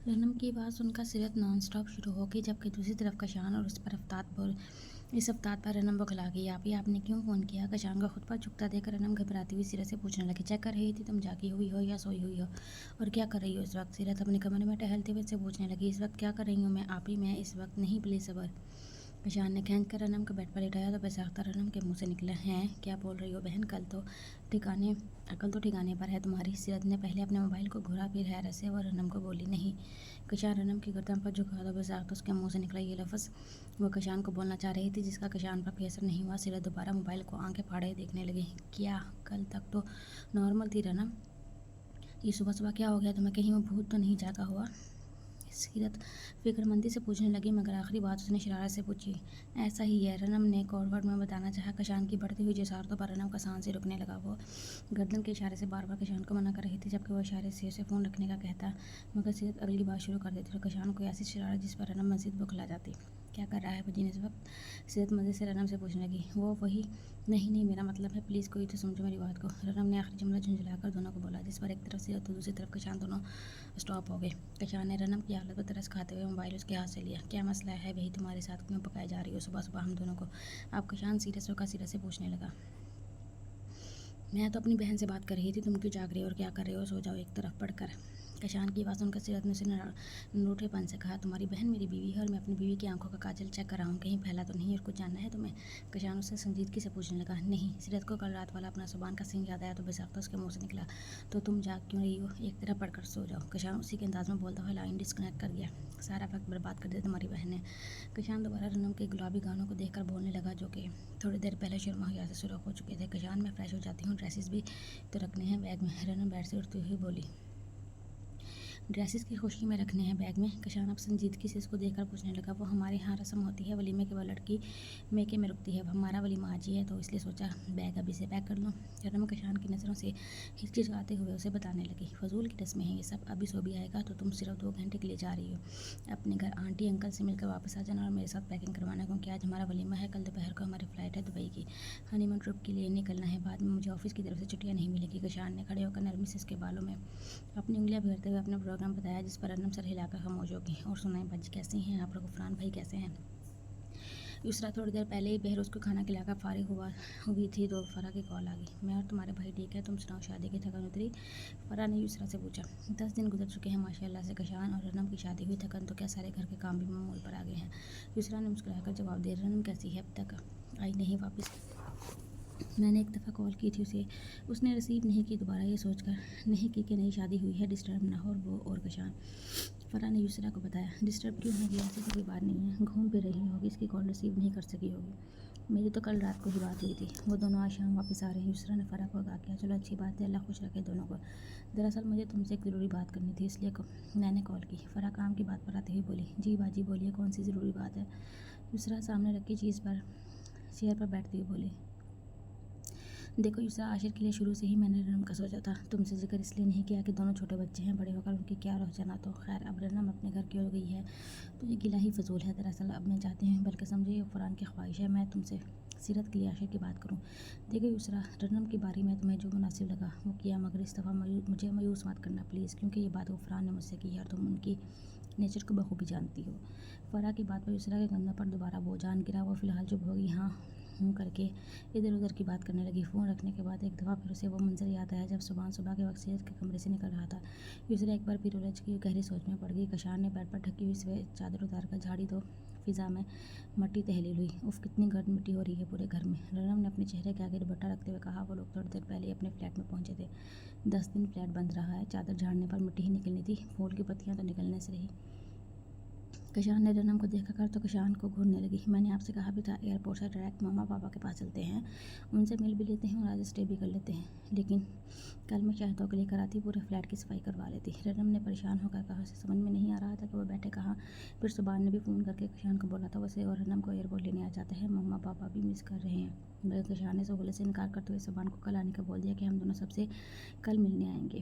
रनम की बात सुनकर सीरत नॉनस्टॉप शुरू हो गई, जबकि दूसरी तरफ कशान और उस पर इस अफ्ताब पर रनम बौखला गई। आपने क्यों फ़ोन किया? कशान का खुद पर झुकता देकर रनम घबराती हुई सीरत से पूछने लगी। चेक कर रही थी तुम जागी हुई हो या सोई हुई हो, और क्या कर रही हो इस वक्त? सीरत अपने कमरे में टहलते हुए से पूछने लगी। इस वक्त क्या कर रही हूँ मैं इस वक्त नहीं, प्लीज़ सबर। कशान ने खींच कर रनम को बेड पर लेटाया तो बेसाख्ता रनम के मुंह से निकला, हैं क्या बोल रही हो बहन? अकल तो ठिकाने पर है तुम्हारी? सीरत ने पहले अपने मोबाइल को घुरा, फिर हैरत से वो रनम को बोली, नहीं। कशान रनम की गर्दन पर झुका तो बेसाख्ता उसके मुंह से निकला ये लफ्ज़ वो कशान को बोलना चाह रही थी, जिसका कशान पर कोई असर नहीं हुआ। सीरत दोबारा मोबाइल को आंखें फाड़े देखने लगी। क्या कल तक तो नॉर्मल थी रनम, ये सुबह सुबह क्या हो गया तुम्हें? कहीं वो भूत तो नहीं जागा हुआ? सीरत फिक्रमंदी से पूछने लगी, मगर आखिरी बात उसने शरारत से पूछी। ऐसा ही है, रनम ने कोडवर्ड में बताना चाहा। कशान की बढ़ती हुई जसारतों पर रनम का सांस से रुकने लगा। वो गर्दन के इशारे से बार बार कशान को मना कर रही थी, जबकि वो इशारे से उसे फ़ोन रखने का कहता, मगर सीरत अगली बात शुरू कर देती तो कशान को ऐसी शरारत जिस पर रनम मज़ीद बौखला जाती। क्या कर रहा है वजीन इस वक्त? सीरत मज़े से रनम से पूछने लगी। वो वही, नहीं मेरा मतलब है, प्लीज़ कोई तो समझो मेरी बात को। रनम ने आखिरी जुमला झुंझलाकर दोनों को बोला, जिस पर एक तरफ सीरत तो दूसरी तरफ कशान दोनों स्टॉप हो गए। कशान ने रनम की हालत पर तरस खाते हुए मोबाइल उसके हाथ से लिया। क्या मसला है भाई, तुम्हारे साथ क्यों पकाई जा रही हो सुबह सुबह हम दोनों को? अब कशान सीरियस होकर सीरत से पूछने लगा। मैं तो अपनी बहन से बात कर रही थी, तुम क्यों जाग रहे हो और क्या कर रहे हो? सो जाओ एक तरफ पढ़कर। कशान की बात सुनकर सीरत ने उसे नूठेपन से कहा, तुम्हारी बहन मेरी बीवी है और मैं अपनी बीवी की आंखों का काजल चेक कर रहा हूँ, कहीं फैला तो नहीं और कुछ जानना है तुम्हें? कशान उससे संजीदगी से पूछने लगा। नहीं। सीरत को कल रात वाला अपना जुबान का सिंह याद आया तो बेसाख्ता उसके मुंह से निकला, तो तुम जाग क्यों रही हो? एक तरफ पढ़कर सो जाओ। कशान उसी के अंदाज में बोलता हुआ लाइन डिस्कनेक्ट कर गया। सारा वक्त बर्बाद कर दिया तुम्हारी बहन ने। कशान दोबारा रनम के गुलाबी गानों को देखकर बोलने लगा, जो कि थोड़ी देर पहले शुरमा से शुरू हो चुके थे। कशान, मैं फ्रेश हो जाती हूँ, ड्रेसेस भी तो रखने हैं बैग में। रनम बेड से उठती हुई बोली। ड्रेसेस की खुशी में रखने हैं बैग में? कशान अब संजीदगी से इसको देखकर पूछने लगा। वो हमारे यहाँ रस्म होती है, वलीमे के बाद लड़की मेके में रुकती है। अब हमारा वलीमा आज ही है, तो इसलिए सोचा बैग अभी से पैक कर लूँ। रनम कशान की नज़रों से हिचकिचाते हुए उसे बताने लगी, फजूल की रस्में हैं ये सब, अभी सो भी आएगा तो तुम सिर्फ 2 घंटे के लिए जा रही हो अपने घर। आंटी अंकल से मिलकर वापस आ जाना और मेरे साथ पैकिंग करवाना, क्योंकि आज हमारा वलीमा है। कल दोपहर को हमारी फ़्लाइट है दुबई की, हनीमून ट्रिप के लिए निकलना है। बाद में मुझे ऑफिस की तरफ से छुट्टियाँ नहीं मिलेगी। कशान ने खड़े होकर नरमी से इसके बालों में अपनी उंगलियां फेरते हुए अपना प्रोग्राम बताया, जिस पर रनम सर हिलाकर खामोश हो गई। और सुनाई बाजी, कैसी हैं आप लोग? फरहान भाई कैसे हैं? यूसरा थोड़ी देर पहले ही बहरोज़ को खाना खिलाकर फारिग हुई थी तो फरा की कॉल आ गई। मैं और तुम्हारे भाई ठीक है, तुम सुनाओ, शादी की थकन उतरी? फरा ने यूसरा से पूछा। 10 दिन गुजर चुके हैं माशाल्लाह से। कशान और रनम की शादी हुई, थकन तो क्या, सारे घर के काम भी मामूल पर आ गए हैं। यूसरा ने मुस्कुराकर जवाब दिया। रनम कैसी है? अब तक आई नहीं वापस? मैंने एक दफ़ा कॉल की थी उसे, उसने रिसीव नहीं की। दोबारा ये सोचकर नहीं की कि नई शादी हुई है, डिस्टर्ब ना हो। वो और कशान, फरा ने यूसरा को बताया। डिस्टर्ब क्यों होगी? ऐसी तो कोई बात नहीं है, घूम फिर रही होगी, इसकी कॉल रिसीव नहीं कर सकी होगी। मेरी तो कल रात को ही बात हुई थी। वो दोनों आज शाम वापस आ रहे हैं। यूसरा ने फरा को आगाह किया। चलो अच्छी बात है, अल्लाह खुश रखे दोनों को। दरअसल मुझे तुमसे एक ज़रूरी बात करनी थी, इसलिए मैंने कॉल की। फरा काम की बात पर आते हुए बोली। जी बाजी बोलिए, कौन सी ज़रूरी बात है? यूसरा सामने रखी चेयर पर बैठती हुई बोली। देखो यूसरा, आशिर के लिए शुरू से ही मैंने रनम का सोचा था। तुमसे जिक्र इसलिए नहीं किया कि दोनों छोटे बच्चे हैं, बड़े होकर उनकी क्या रोह जाना। तो खैर, अब रनम अपने घर की हो गई है तो ये गिला ही फजूल है। दरअसल अब मैं चाहती हूँ, बल्कि समझिए फरहान की ख्वाहिश है, मैं तुमसे सीरत के लिए आशिर की बात करूँ। देखो यूसरा, रनम की बारी में तुम्हें जो मुनासिब लगा वो किया, मगर इस दफ़ा मुझे मायूस मत करना प्लीज़, क्योंकि ये बात फरहान ने मुझसे की है और तुम उनकी नेचर को बखूबी जानती हो। फरा की बात पर यूसरा के कंधों पर दोबारा बोझ आन गिरा। वो फिलहाल चुप होगी, हाँ हूँ करके इधर उधर की बात करने लगी। फ़ोन रखने के बाद एक दफ़ा फिर उसे वो मंजर याद आया जब सुबह के वक्त सीरत के कमरे से निकल रहा था। यूसरा एक बार फिर उलझ की गहरी सोच में पड़ गई। कशान ने बेड पर ढकी हुई सफ़ेद चादर उतार कर झाड़ी तो फिज़ा में मट्टी तहलील हुई। उफ़, कितनी गर्द मिट्टी हो रही है पूरे घर में। रनम ने अपने चेहरे के आगे दुपट्टा रखते हुए कहा। वो लोग थोड़ी देर पहले ही अपने फ्लैट में पहुंचे थे। 10 दिन फ्लैट बंद रहा है, चादर झाड़ने पर मिट्टी ही निकलनी थी, फूल की पत्तियां तो निकलने से रही। कशान ने रनम को देखा कर तो कशान को घूरने लगी। मैंने आपसे कहा भी था एयरपोर्ट से डायरेक्ट मम्मा पापा के पास चलते हैं, उनसे मिल भी लेते हैं और आज स्टे भी कर लेते हैं, लेकिन कल मैं शहतों के लेकर आती, पूरे फ्लैट की सफाई करवा लेती। रनम ने परेशान होकर कहा। उसे समझ में नहीं आ रहा था कि वो बैठे कहाँ। फिर सुबान ने भी फ़ोन करके कशान को बोला था वैसे और रनम को एयरपोर्ट लेने आ जाते हैं, मम्मा पापा भी मिस कर रहे हैं। मगर कशान ने सहूलत से इनकार करते हुए सबान को कल आने का बोल दिया कि हम दोनों सबसे कल मिलने आएंगे,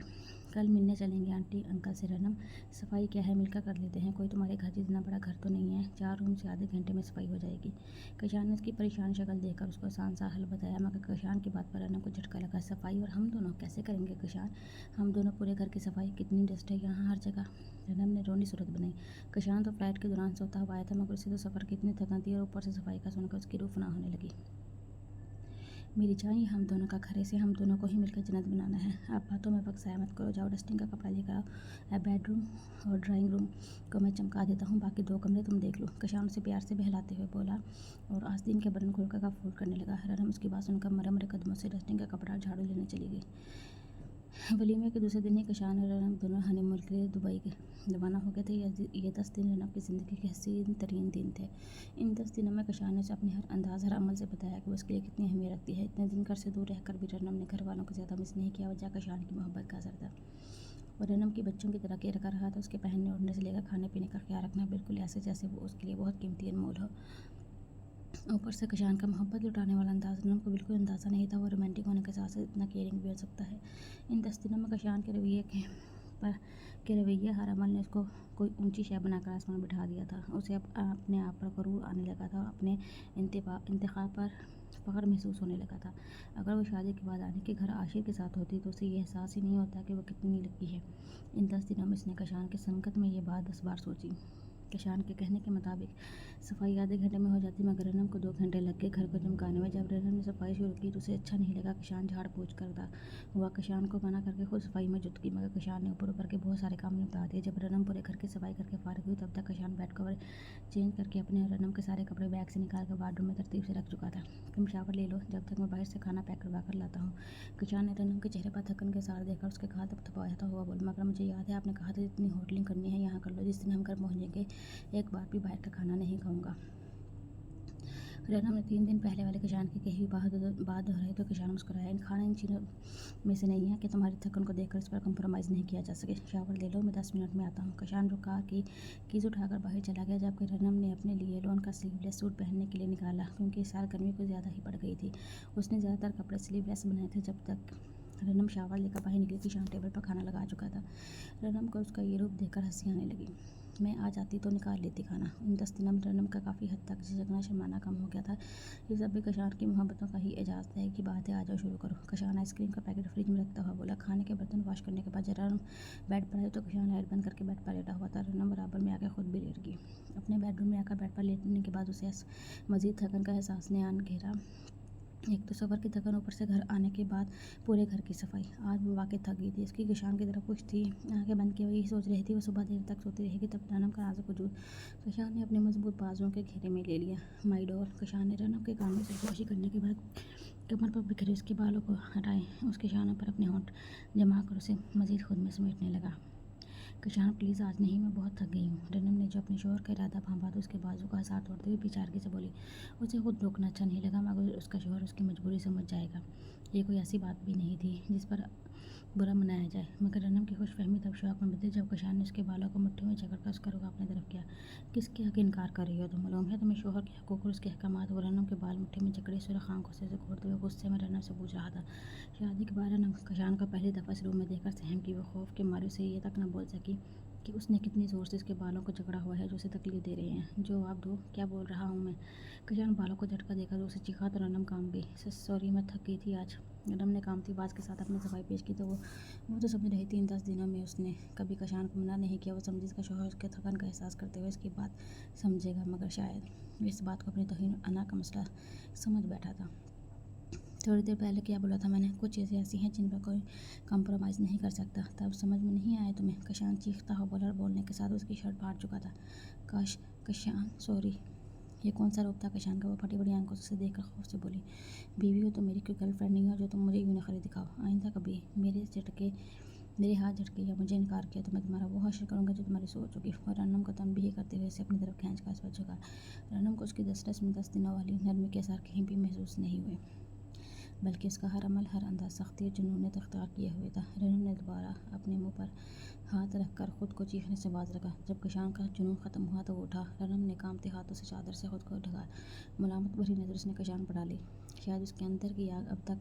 कल मिलने चलेंगे आंटी अंकल से। रनम, सफाई क्या है, मिलकर कर लेते हैं, कोई तुम्हारे घर जितना बड़ा घर तो नहीं है, 4 रूम से आधे घंटे में सफाई हो जाएगी। कशान ने उसकी परेशान शक्ल देखकर उसको आसान सा हल बताया, मगर कशान की बात पर रनम को झटका लगा। सफाई और हम दोनों कैसे करेंगे कशान, हम दोनों पूरे घर की सफाई, कितनी डस्ट है यहाँ हर जगह। रनम ने रोनी सूरत बनाई। कशान तो फ्लाइट के दौरान सोता हुआ आया था, मगर उसे तो सफ़र की इतनी थकन थी और ऊपर से सफाई का सुनकर उसकी रूह फना होने लगी। मेरी जान, ये हम दोनों का घर है, इसे हम दोनों को ही मिलकर जन्नत बनाना है। आप बातों में वक्त ज़ाया मत करो, जाओ डस्टिंग का कपड़ा लेकर आओ। अब बेडरूम और ड्राइंग रूम को मैं चमका देता हूँ, बाकी 2 कमरे तुम देख लो। कशान उसे प्यार से बहलाते हुए बोला और आस्तीन के बटन खोलकर का फोल्ड करने लगा। रनम उसकी बात सुनकर मरमरे कदमों से डस्टिंग का कपड़ा झाड़ू लेने चली गई। वलीमे के दूसरे दिन ही कशान और रनम दोनों हनीमून के लिए दुबई के रवाना हो गए थे। ये 10 दिन रनम की ज़िंदगी के हसीन तरीन दिन थे। इन 10 दिनों में कशान ने उसे अपने हर अंदाज़, हर अमल से बताया कि वो उसके लिए कितनी अहमियत रखती है। इतने दिन घर से दूर रहकर भी रनम ने घर वालों को ज़्यादा मिस नहीं किया। वजह कशान की मोहब्बत का असर था। और रनम की बच्चों की तरह केयर कर रहा था। उसके पहनने ओढ़ने से लेकर खाने पीने का ख्याल रखना बिल्कुल ऐसे जैसे वो उसके लिए बहुत कीमती अनमोल हो। ऊपर से कशान का मोहब्बत लुटाने वाला अंदाज़ रनम को बिल्कुल अंदाज़ा नहीं था। वो रोमांटिक होने के साथ साथ इतना केयरिंग भी हो सकता है। इन 10 दिनों में कशान के रवैये हर अमल ने उसको कोई ऊंची शय बनाकर आसमान बिठा दिया था। उसे अब अपने आप पर गरूर आने लगा था, अपने इंतखाब पर फ़ख्र महसूस होने लगा था। अगर वो शादी के बाद आने के घर आशिर के साथ होती तो उसे ये एहसास ही नहीं होता कि वो कितनी लकी है। इन 10 दिनों में उसने कशान के संकट में ये बात 10 बार सोची। कशान के कहने के मुताबिक सफाई आधे घंटे में हो जाती, मगर रनम को 2 घंटे लग गए घर को चमकाने में। जब रनम ने सफाई शुरू की तो उसे अच्छा नहीं लगा। कशान झाड़ पोंछ करता हुआ कशान को मना करके खुद सफाई में जुट गई, मगर कशान ने ऊपर ऊपर के बहुत सारे काम निपटा दिए। जब रनम पूरे घर की सफाई करके फारिग हुई तब तक कशान बेड कवर चेंज करके अपने और रनम के सारे कपड़े बैग से निकाल कर वार्डरोब में तरतीब से रख चुका था। तुम शावर ले लो, जब तक मैं बाहर से खाना पैक करवा कर लाता हूँ। कशान ने रनम के चेहरे पर थकन के साथ देखकर उसके हाथ थपथपाता हुआ बोला, मगर मुझे याद है आपने कहा था जितनी होटलिंग करनी है यहाँ कर लो, जिस दिन हम घर पहुँचेंगे एक बार भी बाहर का खाना नहीं खाऊंगा। रनम ने 3 दिन पहले वाले कशान की कही बात दोहराई तो कशान मुस्कुराया। इन खाना इन चीज़ों में से नहीं है कि तुम्हारी थकन को देखकर इस पर कंप्रोमाइज़ नहीं किया जा सके। शावर ले लो, मैं 10 मिनट में आता हूँ। कशान जो कार की कीज़ उठाकर बाहर चला गया, जबकि रनम ने अपने लिए लोन का स्लीवलेस सूट पहनने के लिए निकाला, क्योंकि इस साल गर्मी कुछ ज़्यादा ही बढ़ गई थी। उसने ज़्यादातर कपड़े स्लीवलेस बनाए थे। जब तक रनम शावर लेकर बाहर निकली, कशान टेबल पर खाना लगा चुका था। रनम को उसका ये रूप देखकर हंसी आने लगी। मैं आ जाती तो निकाल लेती खाना। इन 10 दिनों में रनम का काफ़ी हद तक झिझकना शर्माना कम हो गया था। ये सब भी कशान की मोहब्बतों का ही एजाज़ है कि बात है, आ जाओ शुरू करो। कशान आइसक्रीम का पैकेट फ्रिज में रखता हुआ बोला। खाने के बर्तन वॉश करने के बाद जब रनम बेड पर आई तो कशान लाइट बंद करके बेड पर लेटा हुआ था। रनम बराबर में आकर खुद भी लेट गई। अपने बेडरूम में आकर बेड पर लेटने के बाद उसे मज़ीद थकन का एहसास ने आन घेरा। एक तो सफ़र की थकन, ऊपर से घर आने के बाद पूरे घर की सफाई। आज वो वाकई थक गई थी। उसकी कशान की तरफ कुछ थी, आंखें बंद किए हुए यही सोच रही थी वो सुबह देर तक सोती रहेगी। तब रनम का नाजुक वजूद कशान ने अपने मजबूत बाजुओं के घेरे में ले लिया। माई डॉल, कशान ने रनम के कानों से कोशिश करने के बाद कमर पर बिखरे उसके बालों को हटाए, उसके शानों पर अपने होंठ जमा कर उसे मजीद खुद में समेटने लगा। कशान प्लीज़ आज नहीं, मैं बहुत थक गई हूँ। रनम ने जो अपने शोहर का इरादा भांपा तो उसके बाजू का हसार तोड़ते हुए बेचारगी से बोली। उसे खुद रोकना अच्छा नहीं लगा, मगर उसका शोहर उसकी मजबूरी समझ जाएगा। ये कोई ऐसी बात भी नहीं थी जिस पर बुरा मनाया जाए। मगर रनम की खुशफहमी तब शौक में बदली जब कशान ने उसके बालों को मुट्ठी में जकड़कर उसका रुख अपनी तरफ किया। किसके हक इनकार कर रही हो तुम? मालूम है तुम्हें शोहर के हकूक़ और उसके अहकामात। वो रनम के बाल मुट्ठी में जकड़े सुरख आंखों से घूरते हुए गुस्से में रनम से पूछ रहा था। शादी के बाद रनम कशान को पहली दफ़ा इस रूम में देखकर सहम की। वो खौफ के मारे उसे ये तक न बोल सकी कि उसने कितनी ज़ोर से इसके बालों को जकड़ा हुआ है जो उसे तकलीफ दे रहे हैं। जवाब दो, क्या बोल रहा हूँ मैं? कशान बालों को झटका देकर उसे चीखा तो रनम काम गई। सॉरी, मैं थक गई थी आज। रनम ने कामती बाज के साथ अपनी सफाई पेश की तो वो तो समझ रही थी इन 10 दिनों में उसने कभी कशान को मना नहीं किया। वो समझी इसका शौहर उसके थकान का एहसास करते हुए इसकी बात समझेगा, मगर शायद इस बात को अपनी तौहीन अना का मसला समझ बैठा था। थोड़ी देर पहले क्या बोला था मैंने? कुछ चीज़ें ऐसी हैं जिन पर कोई कंप्रोमाइज़ नहीं कर सकता। तब समझ में नहीं आया तुम्हें? कशान चीखता हुआ बोला और बोलने के साथ उसकी शर्ट फाड़ चुका था। कशान सॉरी। ये कौन सा रूप था कशान का? वो फटी बड़ी आंखों से देखकर खौफ से बोली। बीवी हो तो मेरी, कोई गर्लफ्रेंड नहीं हो जो तुम मुझे यूँ नखरे दिखाओ। आइंदा कभी मेरे हाथ झटके या मुझे इनकार किया तो मैं तुम्हारा वो हासिल करूँगा जो तुम्हारी सोच होगी। और रनम को तंबीह करते हुए इसे अपनी तरफ खींच कर बच चुका। रनम को उसकी 10 में 10 दिनों वाली नरमी के असर कहीं भी महसूस नहीं हुए। बल्कि उसका हर अमल, हर अंदाज सख्ती और जुनूनियत अख्तियार किए हुए था। रनम ने दोबारा अपने मुंह पर हाथ रखकर खुद को चीखने से बाज रखा। जब कशान का जुनून ख़त्म हुआ तो वो उठा। रनम ने कांपते हाथों से चादर से खुद को ढका। मुलामत भरी नज़र उसने कशान पर डाली। शायद उसके अंदर की आग अब तक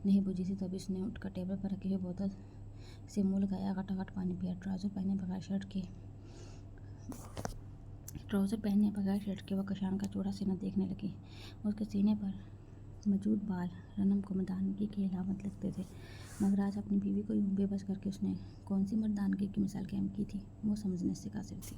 नहीं बुझी थी। तभी उसने उठकर टेबल पर रखी हुई बोतल से मुँह लगाया, घटाघट पानी पिया। ट्राउज़र पहने बगैर शर्ट के वो कशान का चौड़ा सीना देखने लगी। उसके सीने पर मौजूद बाल रनम को मर्दानगी की अलामत लगते थे, मगर आज अपनी बीवी को यूं बेबस करके उसने कौन सी मर्दानगी की मिसाल कायम की थी, वो समझने से कासिर थी।